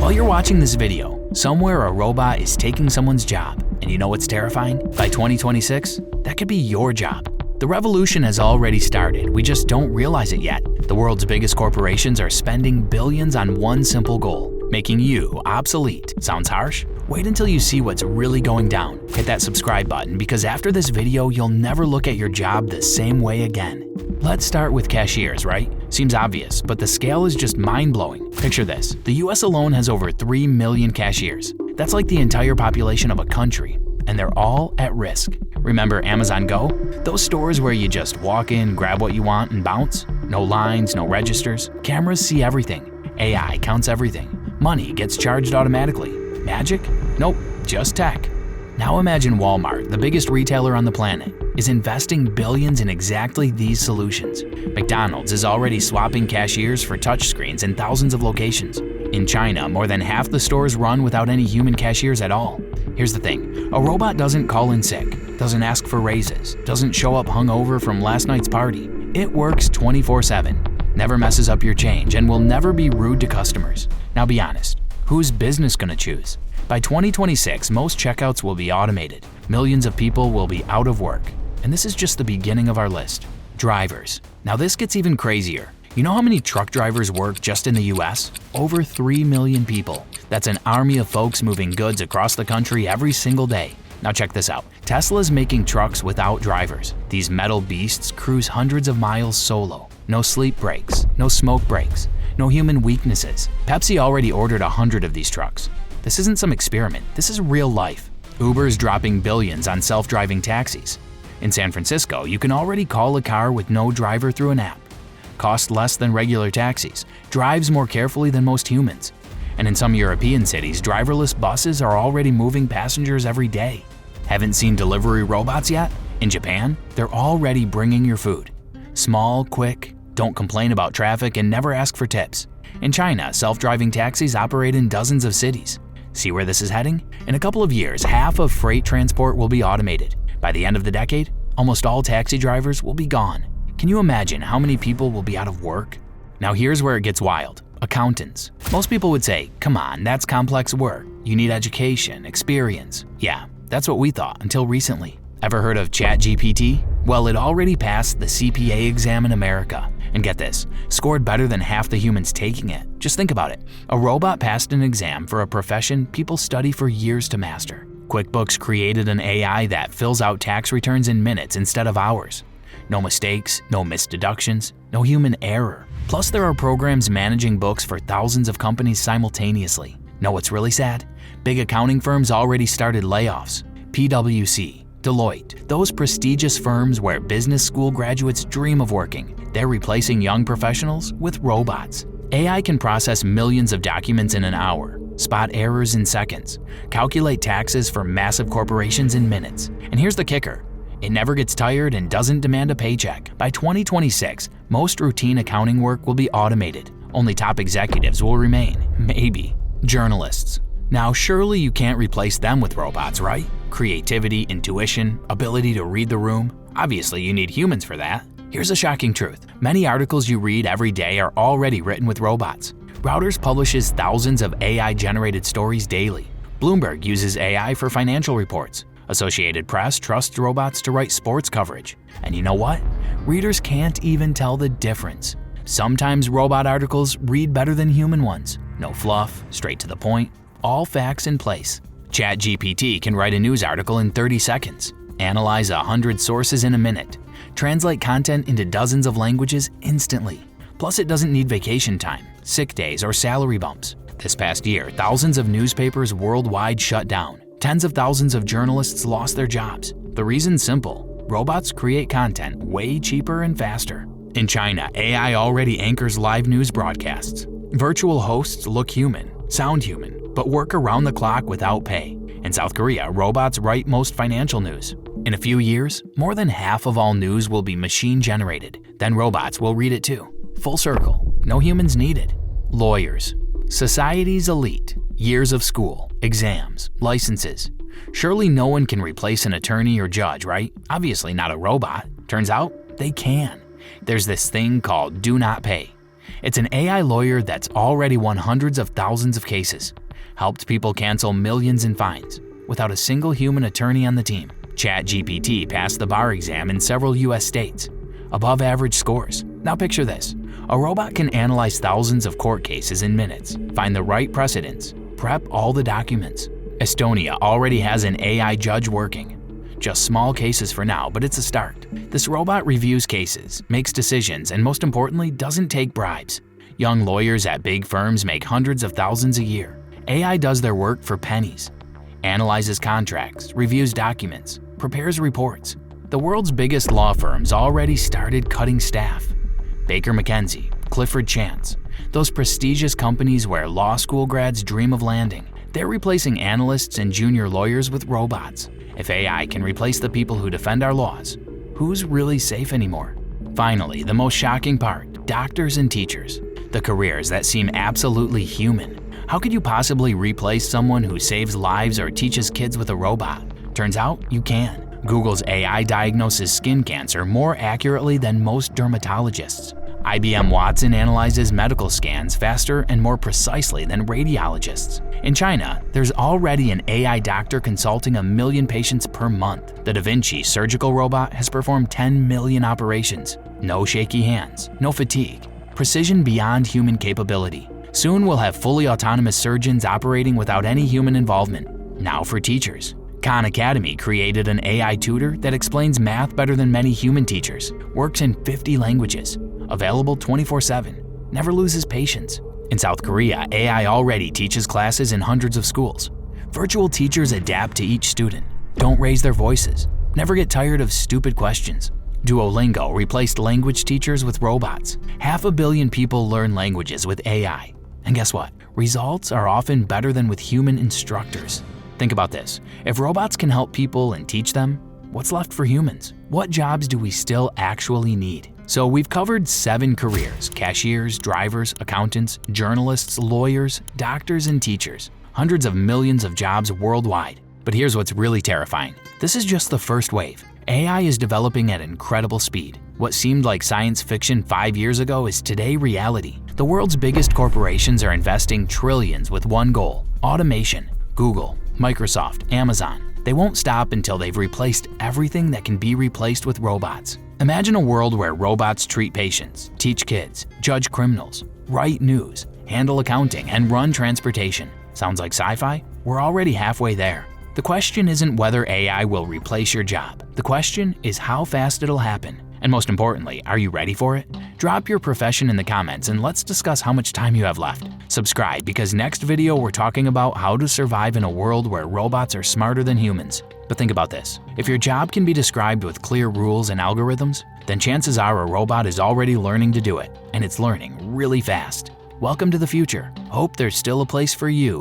While you're watching this video, somewhere a robot is taking someone's job. And you know what's terrifying? By 2026, that could be your job. The revolution has already started, we just don't realize it yet. The world's biggest corporations are spending billions on one simple goal: making you obsolete. Sounds harsh? Wait until you see what's really going down. Hit that subscribe button because after this video, you'll never look at your job the same way again. Let's start with cashiers, right? Seems obvious, but the scale is just mind-blowing. Picture this, the US alone has over 3 million cashiers. That's like the entire population of a country, and they're all at risk. Remember Amazon Go? Those stores where you just walk in, grab what you want, and bounce? No lines, no registers. Cameras see everything. AI counts everything. Money gets charged automatically. Magic? Nope, just tech. Now imagine Walmart, the biggest retailer on the planet, is investing billions in exactly these solutions. McDonald's is already swapping cashiers for touchscreens in thousands of locations. In China, more than half the stores run without any human cashiers at all. Here's the thing, a robot doesn't call in sick, doesn't ask for raises, doesn't show up hungover from last night's party. It works 24/7, never messes up your change, and will never be rude to customers. Now be honest, who's business gonna choose? By 2026, most checkouts will be automated. Millions of people will be out of work. And this is just the beginning of our list. Drivers. Now this gets even crazier. You know how many truck drivers work just in the US? Over 3 million people. That's an army of folks moving goods across the country every single day. Now check this out. Tesla's making trucks without drivers. These metal beasts cruise hundreds of miles solo. No sleep breaks, no smoke breaks, no human weaknesses. Pepsi already ordered 100 of these trucks. This isn't some experiment, this is real life. Uber's dropping billions on self-driving taxis. In San Francisco, you can already call a car with no driver through an app. Cost less than regular taxis, drives more carefully than most humans. And in some European cities, driverless buses are already moving passengers every day. Haven't seen delivery robots yet? In Japan, they're already bringing your food. Small, quick, don't complain about traffic, and never ask for tips. In China, self-driving taxis operate in dozens of cities. See where this is heading? In a couple of years, half of freight transport will be automated. By the end of the decade, almost all taxi drivers will be gone. Can you imagine how many people will be out of work? Now here's where it gets wild. Accountants. Most people would say, come on, that's complex work. You need education, experience. Yeah, that's what we thought until recently. Ever heard of ChatGPT? Well, it already passed the CPA exam in America. And get this, scored better than half the humans taking it. Just think about it. A robot passed an exam for a profession people study for years to master. QuickBooks created an AI that fills out tax returns in minutes instead of hours. No mistakes, no missed deductions, no human error. Plus, there are programs managing books for thousands of companies simultaneously. Know what's really sad? Big accounting firms already started layoffs. PwC, Deloitte, those prestigious firms where business school graduates dream of working. They're replacing young professionals with robots. AI can process millions of documents in an hour, spot errors in seconds, calculate taxes for massive corporations in minutes. And here's the kicker. It never gets tired and doesn't demand a paycheck. By 2026, most routine accounting work will be automated. Only top executives will remain. Maybe. Journalists. Now, surely you can't replace them with robots, right? Creativity, intuition, ability to read the room. Obviously, you need humans for that. Here's a shocking truth. Many articles you read every day are already written with robots. Reuters publishes thousands of AI-generated stories daily. Bloomberg uses AI for financial reports. Associated Press trusts robots to write sports coverage. And you know what? Readers can't even tell the difference. Sometimes robot articles read better than human ones. No fluff, straight to the point, all facts in place. ChatGPT can write a news article in 30 seconds, analyze 100 sources in a minute, translate content into dozens of languages instantly. Plus, it doesn't need vacation time, sick days, or salary bumps. This past year, thousands of newspapers worldwide shut down. Tens of thousands of journalists lost their jobs. The reason's simple. Robots create content way cheaper and faster. In China, AI already anchors live news broadcasts. Virtual hosts look human, sound human, but work around the clock without pay. In South Korea, robots write most financial news. In a few years, more than half of all news will be machine-generated. Then robots will read it too. Full circle, no humans needed. Lawyers. Society's elite. Years of school, exams, licenses. Surely no one can replace an attorney or judge, right? Obviously not a robot. Turns out, they can. There's this thing called do not pay. It's an AI lawyer that's already won hundreds of thousands of cases, helped people cancel millions in fines without a single human attorney on the team. ChatGPT passed the bar exam in several US states, above average scores. Now picture this. A robot can analyze thousands of court cases in minutes, find the right precedents, prep all the documents. Estonia already has an AI judge working. Just small cases for now, but it's a start. This robot reviews cases, makes decisions, and most importantly, doesn't take bribes. Young lawyers at big firms make hundreds of thousands a year. AI does their work for pennies. Analyzes contracts, reviews documents, prepares reports. The world's biggest law firms already started cutting staff. Baker McKenzie, Clifford Chance, those prestigious companies where law school grads dream of landing. They're replacing analysts and junior lawyers with robots. If AI can replace the people who defend our laws, who's really safe anymore? Finally, the most shocking part, doctors and teachers. The careers that seem absolutely human. How could you possibly replace someone who saves lives or teaches kids with a robot? Turns out you can. Google's AI diagnoses skin cancer more accurately than most dermatologists. IBM Watson analyzes medical scans faster and more precisely than radiologists. In China, there's already an AI doctor consulting 1 million patients per month. The Da Vinci surgical robot has performed 10 million operations. No shaky hands, no fatigue, precision beyond human capability. Soon we'll have fully autonomous surgeons operating without any human involvement. Now for teachers. Khan Academy created an AI tutor that explains math better than many human teachers, works in 50 languages, available 24/7, never loses patience. In South Korea, AI already teaches classes in hundreds of schools. Virtual teachers adapt to each student, don't raise their voices, never get tired of stupid questions. Duolingo replaced language teachers with robots. 500 million people learn languages with AI. And guess what? Results are often better than with human instructors. Think about this. If robots can help people and teach them, what's left for humans? What jobs do we still actually need? So we've covered 7 careers: cashiers, drivers, accountants, journalists, lawyers, doctors, and teachers. Hundreds of millions of jobs worldwide. But here's what's really terrifying. This is just the first wave. AI is developing at incredible speed. What seemed like science fiction 5 years ago is today reality. The world's biggest corporations are investing trillions with one goal: automation. Google, Microsoft, Amazon. They won't stop until they've replaced everything that can be replaced with robots. Imagine a world where robots treat patients, teach kids, judge criminals, write news, handle accounting, and run transportation. Sounds like sci-fi? We're already halfway there. The question isn't whether AI will replace your job. The question is how fast it'll happen. And most importantly, are you ready for it? Drop your profession in the comments and let's discuss how much time you have left. Subscribe because next video we're talking about how to survive in a world where robots are smarter than humans. But think about this. If your job can be described with clear rules and algorithms, then chances are a robot is already learning to do it, and it's learning really fast. Welcome to the future. Hope there's still a place for you